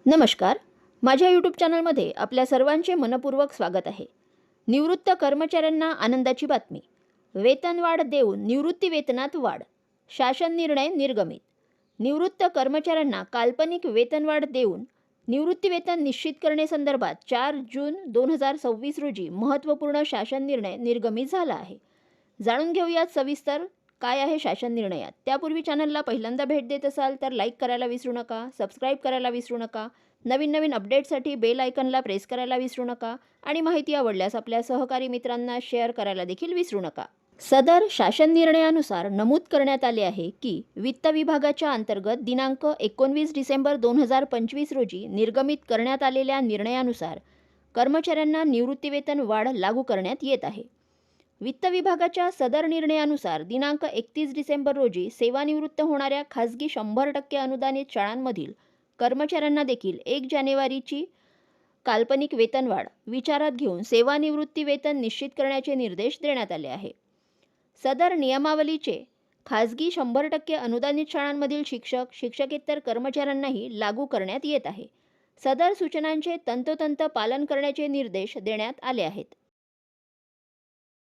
नमस्कार. माझ्या यूट्यूब चॅनलमध्ये आपल्या सर्वांचे मनपूर्वक स्वागत आहे. निवृत्त कर्मचाऱ्यांना आनंदाची बातमी. वेतनवाढ देऊन निवृत्ती वेतनात वाढ. शासन निर्णय निर्गमित. निवृत्त कर्मचाऱ्यांना काल्पनिक वेतनवाढ देऊन निवृत्ती वेतन निश्चित करण्यासंदर्भात 4 जून 2026 रोजी महत्त्वपूर्ण शासन निर्णय निर्गमित झाला आहे. जाणून घेऊयात सविस्तर काय आहे शासन निर्णयात. त्यापूर्वी चॅनलला पहिल्यांदा भेट देत असाल तर लाईक करायला विसरू नका, सबस्क्राईब करायला विसरू नका, नवीन अपडेट्ससाठी बेल आयकनला प्रेस करायला विसरू नका आणि माहिती आवडल्यास आपल्या सहकारी मित्रांना शेअर करायला देखील विसरू नका. सदर शासन निर्णयानुसार नमूद करण्यात आले आहे की वित्त विभागाच्या अंतर्गत दिनांक 19 डिसेंबर 2025 रोजी निर्गमित करण्यात आलेल्या निर्णयानुसार कर्मचाऱ्यांना निवृत्तीवेतन वाढ लागू करण्यात येत आहे. वित्त विभागाच्या सदर निर्णयानुसार दिनांक 31 डिसेंबर रोजी सेवानिवृत्त होणाऱ्या खाजगी 100% अनुदानित शाळांमधील कर्मचाऱ्यांना देखील 1 जानेवारीची काल्पनिक वेतनवाढ विचारात घेऊन सेवानिवृत्ती वेतन निश्चित करण्याचे निर्देश देण्यात आले आहे. सदर नियमावलीचे खाजगी 100% अनुदानित शाळांमधील शिक्षक, शिक्षकेतर कर्मचाऱ्यांनाही लागू करण्यात येत आहे. सदर सूचनांचे तंतोतंत पालन करण्याचे निर्देश देण्यात आले आहेत.